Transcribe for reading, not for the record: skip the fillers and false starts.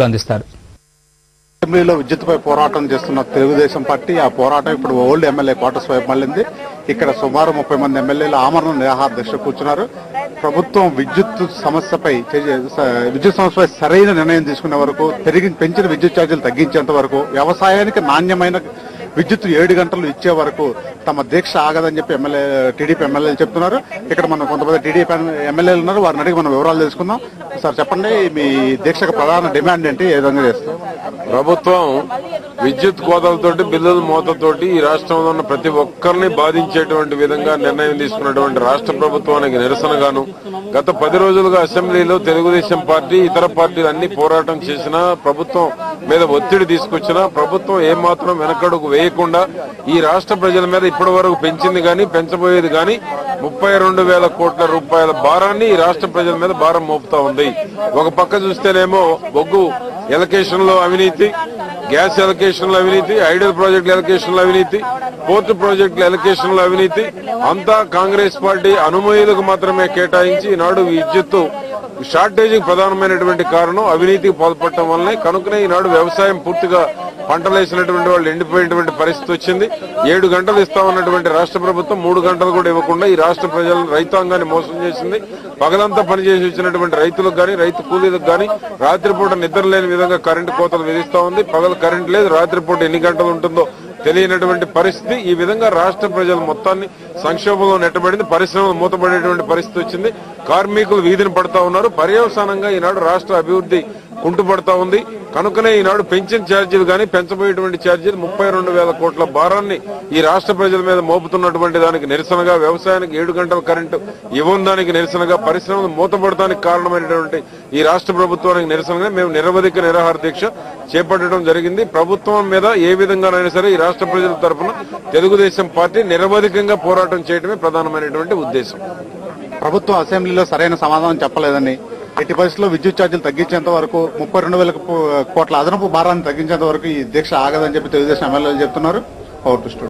సేవలు అందిస్తారు. అసెంబ్లీలో విద్యుత్పై పోరాటం చేస్తున్న తెలుగుదేశం పార్టీ ఆ పోరాటం ఇప్పుడు ఓల్డ్ ఎమ్మెల్యే క్వార్టర్స్ వైపు మళ్ళింది. ఇక్కడ సుమారు 30 మంది ఎమ్మెల్యేలు ఆమరణ నిరాహార దీక్ష కూర్చున్నారు. ప్రభుత్వం విద్యుత్ సమస్యపై సరైన నిర్ణయం తీసుకునే వరకు, పెంచిన విద్యుత్ ఛార్జీలు తగ్గించేంత వరకు, వ్యవసాయానికి నాణ్యమైన విద్యుత్ 7 గంటలు ఇచ్చే వరకు తమ దీక్ష ఆగదని చెప్పి టీడీపీ ఎమ్మెల్యేలు చెప్తున్నారు. ఇక్కడ మనం కొంతమంది టీడీపీ ఎమ్మెల్యేలు ఉన్నారు, వారిని అడిగి మనం వివరాలు తెలుసుకుందాం. సార్ చెప్పండి, మీ దీక్షకు ప్రధాన డిమాండ్ ఏంటి, ఏ విధంగా చేస్తారు? ప్రభుత్వం విద్యుత్ కోతలతోటి, బిల్లుల మోతతోటి ఈ రాష్ట్రంలో ఉన్న ప్రతి ఒక్కరిని బాధించేటువంటి విధంగా నిర్ణయం తీసుకున్నటువంటి రాష్ట్ర ప్రభుత్వానికి నిరసనగాను గత 10 రోజులుగా అసెంబ్లీలో తెలుగుదేశం పార్టీ, ఇతర పార్టీలు అన్ని పోరాటం చేసినా, ప్రభుత్వం మీద ఒత్తిడి తీసుకొచ్చినా ప్రభుత్వం ఏమాత్రం వెనకడుగు వేయకుండా ఈ రాష్ట్ర ప్రజల మీద ఇప్పటి వరకు పెంచింది గాని, పెంచబోయేది గాని 32,000 కోట్ల రూపాయల భారాన్ని ఈ రాష్ట్ర ప్రజల మీద భారం మోపుతా ఉంది. ఒక పక్క చూస్తేనేమో బొగ్గు ఎలకేషన్ లో అవినీతి, గ్యాస్ ఎలకేషన్ లో అవినీతి, ఐడల్ ప్రాజెక్టుల ఎలకేషన్ లో అవినీతి, పోర్టు ప్రాజెక్టుల ఎలకేషన్ లో అవినీతి, అంతా కాంగ్రెస్ పార్టీ అనుమతులకు మాత్రమే కేటాయించి ఈనాడు విద్యుత్ షార్టేజింగ్ ప్రధానమైనటువంటి కారణం అవినీతికి పాల్పడటం వల్లనే. కనుకనే ఈనాడు వ్యవసాయం పూర్తిగా పంటలు వేసినటువంటి వాళ్ళు ఎండిపోయినటువంటి పరిస్థితి వచ్చింది. 7 గంటలు ఇస్తామన్నటువంటి రాష్ట్ర ప్రభుత్వం 3 గంటలు కూడా ఇవ్వకుండా ఈ రాష్ట్ర ప్రజలను, రైతాంగాన్ని మోసం చేసింది. పగలంతా పనిచేసి వచ్చినటువంటి రైతులకు గాని, రైతు కూలీలకు గాని రాత్రిపూట నిద్ర లేని విధంగా కరెంటు కోతలు విధిస్తా ఉంది. పగలు కరెంటు లేదు, రాత్రిపూట ఎన్ని గంటలు ఉంటుందో తెలియనటువంటి పరిస్థితి. ఈ విధంగా రాష్ట్ర ప్రజల మొత్తాన్ని సంక్షోభంలో నెట్టబడింది. పరిశ్రమలు మూతపడేటువంటి పరిస్థితి వచ్చింది. కార్మికులు వీధిని పడతా ఉన్నారు. పర్యవసానంగా ఈనాడు రాష్ట్ర అభివృద్ధి కుంటుపడతా ఉంది. కనుకనే ఈనాడు పెంచిన ఛార్జీలు గాని, పెంచబోయేటువంటి ఛార్జీలు 32,000 కోట్ల భారాన్ని ఈ రాష్ట్ర ప్రజల మీద మోపుతున్నటువంటి దానికి నిరసనగా, వ్యవసాయానికి 7 గంటల కరెంటు ఇవ్వని దానికి నిరసనగా, పరిశ్రమలు మూతపడటానికి కారణమైనటువంటి ఈ రాష్ట్ర ప్రభుత్వానికి నిరసనగా మేము నిరవధిక నిరాహార దీక్ష చేపట్టడం జరిగింది. ప్రభుత్వం మీద ఏ విధంగానైనా సరే ఈ రాష్ట్ర ప్రజల తరఫున తెలుగుదేశం పార్టీ నిరవధికంగా పోరాటం చేయడమే ప్రధానమైనటువంటి ఉద్దేశం. ప్రభుత్వం అసెంబ్లీలో సరైన సమాధానం చెప్పలేదని, ఎట్టి పరిస్థితుల్లో విద్యుత్ ఛార్జీలు తగ్గించేంత వరకు, 32,000 కోట్ల అదనపు భారాన్ని తగ్గించేంత వరకు ఈ దీక్ష ఆగదని చెప్పి తెలుగుదేశం ఎమ్మెల్యేలు చెప్తున్నారు.